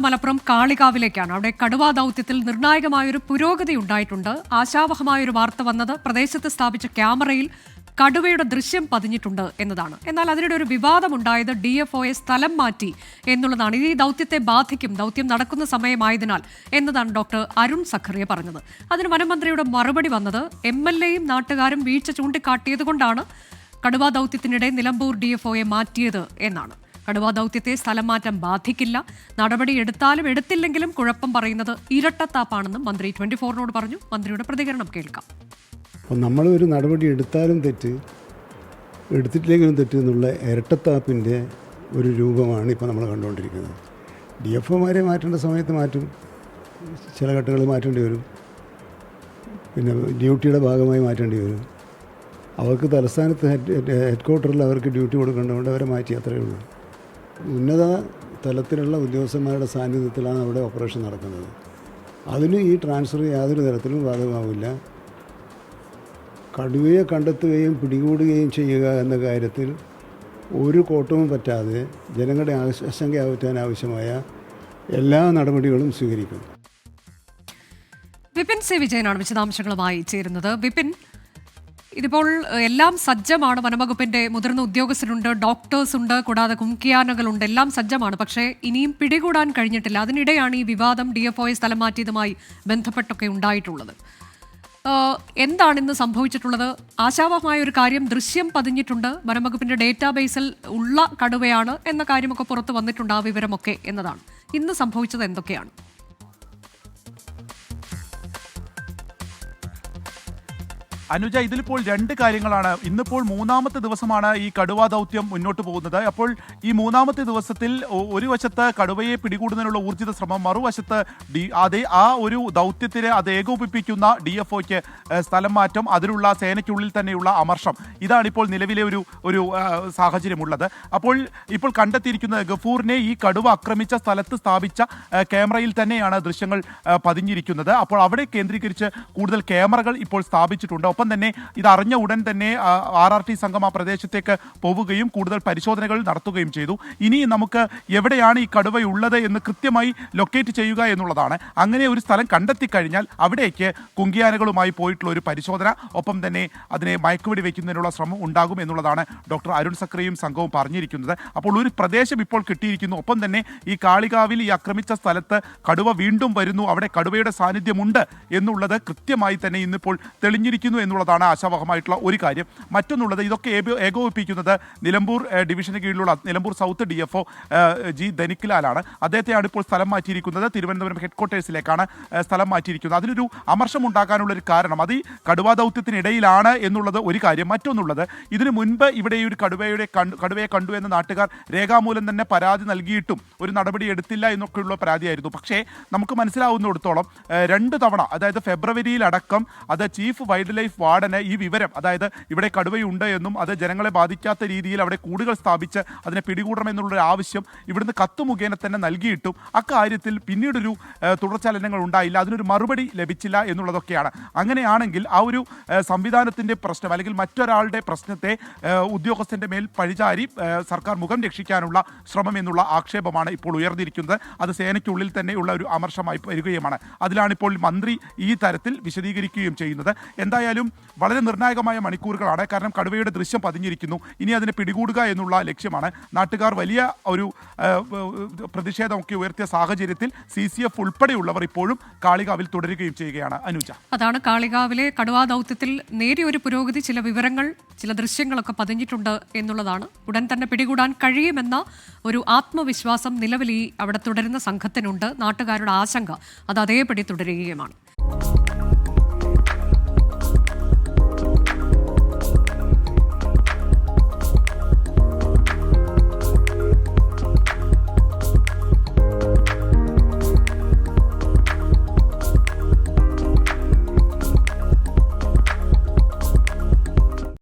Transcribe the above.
മലപ്പുറം കാളികാവിലേക്കാണ്. അവിടെ കടുവാ ദൗത്യത്തിൽ നിർണായകമായൊരു പുരോഗതി ഉണ്ടായിട്ടുണ്ട്. ആശാവഹമായൊരു വാർത്ത വന്നത് പ്രദേശത്ത് സ്ഥാപിച്ച ക്യാമറയിൽ കടുവയുടെ ദൃശ്യം പതിഞ്ഞിട്ടുണ്ട് എന്നതാണ്. എന്നാൽ അതിനിടെ ഒരു വിവാദമുണ്ടായത് DFOയെ സ്ഥലം മാറ്റി എന്നുള്ളതാണ്. ഇത് ഈ ദൗത്യത്തെ ബാധിക്കും, ദൗത്യം നടക്കുന്ന സമയമായതിനാൽ എന്നതാണ് ഡോക്ടർ അരുൺ സഖറിയ പറഞ്ഞത്. അതിന് വനമന്ത്രിയുടെ മറുപടി വന്നത് MLAയും നാട്ടുകാരും വീഴ്ച ചൂണ്ടിക്കാട്ടിയതുകൊണ്ടാണ് കടുവാ ദൗത്യത്തിനിടെ നിലമ്പൂർ DFOയെ മാറ്റിയത് എന്നാണ്. കടുവാ ദൗത്യത്തെ സ്ഥലം മാറ്റം ബാധിക്കില്ല, നടപടി എടുത്താലും എടുത്തില്ലെങ്കിലും കുഴപ്പം പറയുന്നത് ഇരട്ടത്താപ്പാണെന്നും മന്ത്രി 24നോട് പറഞ്ഞു. മന്ത്രിയുടെ പ്രതികരണം കേൾക്കാം. അപ്പോൾ നമ്മൾ ഒരു നടപടി എടുത്താലും തെറ്റ്, എടുത്തിട്ടില്ലെങ്കിലും തെറ്റ് എന്നുള്ള ഇരട്ടത്താപ്പിൻ്റെ ഒരു രൂപമാണ് ഇപ്പോൾ നമ്മൾ കണ്ടുകൊണ്ടിരിക്കുന്നത്. DFOമാരെ മാറ്റേണ്ട സമയത്ത് മാറ്റും, ചില ഘട്ടങ്ങളിൽ മാറ്റേണ്ടി വരും, പിന്നെ ഡ്യൂട്ടിയുടെ ഭാഗമായി മാറ്റേണ്ടി വരും. അവർക്ക് തലസ്ഥാനത്ത് ഹെഡ് ക്വാർട്ടറിൽ അവർക്ക് ഡ്യൂട്ടി കൊടുക്കേണ്ടതുകൊണ്ട് അവരെ മാറ്റി, അത്രയേ ഉള്ളൂ. ഉന്നത തലത്തിലുള്ള ഉദ്യോഗസ്ഥന്മാരുടെ സാന്നിധ്യത്തിലാണ് അവിടെ ഓപ്പറേഷൻ നടക്കുന്നത്. അതിന് ഈ ട്രാൻസ്ഫർ യാതൊരു തരത്തിലും ബാധകമാവില്ല. കടുവയെ കണ്ടെത്തുകയും പിടികൂടുകയും ചെയ്യുക എന്ന കാര്യത്തിൽ ഒരു കോട്ടവും പറ്റാതെ ജനങ്ങളുടെ ആശങ്ക അകറ്റാൻ ആവശ്യമായ എല്ലാ നടപടികളും സ്വീകരിക്കും. വിപിൻ സി വിജയനാണ് വിശദാംശങ്ങളുമായി ചേരുന്നത്. വിപിൻ, ഇതിപ്പോൾ എല്ലാം സജ്ജമാണ്. വനംവകുപ്പിന്റെ മുതിർന്ന ഉദ്യോഗസ്ഥരുണ്ട്, ഡോക്ടേഴ്സ് ഉണ്ട്, കൂടാതെ കുംകിയാനകളുണ്ട്, എല്ലാം സജ്ജമാണ്. പക്ഷേ ഇനിയും പിടികൂടാൻ കഴിഞ്ഞിട്ടില്ല. അതിനിടെയാണ് ഈ വിവാദം DFOയെ സ്ഥലം മാറ്റിയതുമായി ബന്ധപ്പെട്ടൊക്കെ ഉണ്ടായിട്ടുള്ളത്. എന്താണ് ഇന്ന് സംഭവിച്ചിട്ടുള്ളത്? ആശാവഹമായ ഒരു കാര്യം, ദൃശ്യം പതിഞ്ഞിട്ടുണ്ട്, വനംവകുപ്പിന്റെ ഡേറ്റാബേസിൽ ഉള്ള കടുവയാണ് എന്ന കാര്യമൊക്കെ പുറത്ത് വന്നിട്ടുണ്ട്, ആ വിവരമൊക്കെ എന്നതാണ്. ഇന്ന് സംഭവിച്ചത് എന്തൊക്കെയാണ്? അനുജ, ഇതിലിപ്പോൾ രണ്ട് കാര്യങ്ങളാണ്. ഇന്നിപ്പോൾ മൂന്നാമത്തെ ദിവസമാണ് ഈ കടുവാ ദൗത്യം മുന്നോട്ട് പോകുന്നത്. അപ്പോൾ ഈ മൂന്നാമത്തെ ദിവസത്തിൽ ഒരു വശത്ത് കടുവയെ പിടികൂടുന്നതിനുള്ള ഊർജിത ശ്രമം, മറുവശത്ത് ആ ഒരു ദൗത്യത്തിന് അത് ഏകോപിപ്പിക്കുന്ന DFOയ്ക്ക് സ്ഥലം മാറ്റം, അതിലുള്ള സേനയ്ക്കുള്ളിൽ തന്നെയുള്ള അമർഷം, ഇതാണിപ്പോൾ നിലവിലെ ഒരു സാഹചര്യമുള്ളത്. ഇപ്പോൾ കണ്ടെത്തിയിരിക്കുന്നത് ഗഫൂറിനെ ഈ കടുവ ആക്രമിച്ച സ്ഥലത്ത് സ്ഥാപിച്ച ക്യാമറയിൽ തന്നെയാണ് ദൃശ്യങ്ങൾ പതിഞ്ഞിരിക്കുന്നത്. അപ്പോൾ അവിടെ കേന്ദ്രീകരിച്ച് കൂടുതൽ ക്യാമറകൾ ഇപ്പോൾ സ്ഥാപിച്ചിട്ടുണ്ട്. ഒപ്പം തന്നെ ഇതറിഞ്ഞ ഉടൻ തന്നെ RRT സംഘം ആ പ്രദേശത്തേക്ക് പോവുകയും കൂടുതൽ പരിശോധനകൾ നടത്തുകയും ചെയ്തു. ഇനി നമുക്ക് എവിടെയാണ് ഈ കടുവയുള്ളത് എന്ന് കൃത്യമായി ലൊക്കേറ്റ് ചെയ്യുക എന്നുള്ളതാണ്. അങ്ങനെ ഒരു സ്ഥലം കണ്ടെത്തിക്കഴിഞ്ഞാൽ അവിടേക്ക് കുങ്കിയാനകളുമായി പോയിട്ടുള്ള ഒരു പരിശോധന, ഒപ്പം തന്നെ അതിനെ മയക്കുവെടി വയ്ക്കുന്നതിനുള്ള ശ്രമം ഉണ്ടാകും എന്നുള്ളതാണ് ഡോക്ടർ അരുൺ സഖറിയും സംഘവും പറഞ്ഞിരിക്കുന്നത്. അപ്പോൾ ഒരു പ്രദേശം ഇപ്പോൾ കിട്ടിയിരിക്കുന്നു. ഒപ്പം തന്നെ ഈ കാളികാവിൽ ഈ ആക്രമിച്ച സ്ഥലത്ത് കടുവ വീണ്ടും വരുന്നു, അവിടെ കടുവയുടെ സാന്നിധ്യമുണ്ട് എന്നുള്ളത് കൃത്യമായി തന്നെ ഇന്നിപ്പോൾ തെളിഞ്ഞിരിക്കുന്നു എന്നുള്ളതാണ് ആശാവഹമായിട്ടുള്ള ഒരു കാര്യം. മറ്റൊന്നുള്ളത്, ഇതൊക്കെ ഏകോപിപ്പിക്കുന്നത് നിലമ്പൂർ ഡിവിഷന് കീഴിലുള്ള നിലമ്പൂർ സൗത്ത് DFO G ധനിക്ലാലാണ്. അദ്ദേഹത്തെയാണ് ഇപ്പോൾ സ്ഥലം മാറ്റിയിരിക്കുന്നത്. തിരുവനന്തപുരം ഹെഡ്ക്വാർട്ടേഴ്സിലേക്കാണ് സ്ഥലം മാറ്റിയിരിക്കുന്നത്. അതിനൊരു അമർഷം ഉണ്ടാക്കാനുള്ളൊരു കാരണം അത് ഈ കടുവാ ദൗത്യത്തിനിടയിലാണ് എന്നുള്ളത് ഒരു കാര്യം. മറ്റൊന്നുള്ളത്, ഇതിനു മുൻപ് ഇവിടെ ഈ ഒരു കടുവയെ കണ്ടു എന്ന് നാട്ടുകാർ രേഖാമൂലം തന്നെ പരാതി നൽകിയിട്ടും ഒരു നടപടി എടുത്തില്ല എന്നൊക്കെയുള്ള പരാതിയായിരുന്നു. പക്ഷേ നമുക്ക് മനസ്സിലാവുന്നിടത്തോളം 2 തവണ, അതായത് ഫെബ്രുവരിയിലടക്കം അത് ചീഫ് വൈൽഡ് ലൈഫ് വാർഡന് ഈ വിവരം, അതായത് ഇവിടെ കടുവയുണ്ട് എന്നും അത് ജനങ്ങളെ ബാധിക്കാത്ത രീതിയിൽ അവിടെ കൂടുകൾ സ്ഥാപിച്ച് അതിനെ പിടികൂടണമെന്നുള്ളൊരു ആവശ്യം ഇവിടുന്ന് കത്ത് മുഖേന തന്നെ നൽകിയിട്ടും അക്കാര്യത്തിൽ പിന്നീടൊരു തുടർചലനങ്ങൾ ഉണ്ടായില്ല, അതിനൊരു മറുപടി ലഭിച്ചില്ല എന്നുള്ളതൊക്കെയാണ്. അങ്ങനെയാണെങ്കിൽ ആ ഒരു സംവിധാനത്തിൻ്റെ പ്രശ്നം, അല്ലെങ്കിൽ മറ്റൊരാളുടെ പ്രശ്നത്തെ ഉദ്യോഗസ്ഥൻ്റെ മേൽ പഴിചാരി സർക്കാർ മുഖം രക്ഷിക്കാനുള്ള ശ്രമം എന്നുള്ള ആക്ഷേപമാണ് ഇപ്പോൾ ഉയർന്നിരിക്കുന്നത്. അത് സേനയ്ക്കുള്ളിൽ തന്നെയുള്ള ഒരു അമർഷമായി വരികയുമാണ്. അതിലാണിപ്പോൾ മന്ത്രി ഈ തരത്തിൽ വിശദീകരിക്കുകയും ചെയ്യുന്നത്. എന്തായാലും വളരെ നിർണായകമായ മണിക്കൂറുകളാണ്. കാരണം കടുവയുടെ ദൃശ്യം പതിഞ്ഞിരിക്കുന്നു, ഇനി അതിനെ പിടികൂടുക എന്നുള്ള ലക്ഷ്യമാണ്. നാട്ടുകാർ വലിയ ഒരു പ്രതിഷേധമൊക്കെ ഉയർത്തിയ സാഹചര്യത്തിൽ CCF ഉൾപ്പെടെയുള്ളവർ ഇപ്പോഴും കാളികാവിൽ തുടരുകയും ചെയ്യുകയാണ്. അനുജ, അതാണ് കാളികാവിലെ കടുവാ ദൗത്യത്തിൽ നേരിയൊരു പുരോഗതി, ചില വിവരങ്ങൾ, ചില ദൃശ്യങ്ങളൊക്കെ പതിഞ്ഞിട്ടുണ്ട് എന്നുള്ളതാണ്. ഉടൻ തന്നെ പിടികൂടാൻ കഴിയുമെന്ന ഒരു ആത്മവിശ്വാസം നിലവിൽ അവിടെ തുടരുന്ന സംഘത്തിനുണ്ട്. നാട്ടുകാരുടെ ആശങ്ക അത് അതേപടി തുടരുകയുമാണ്.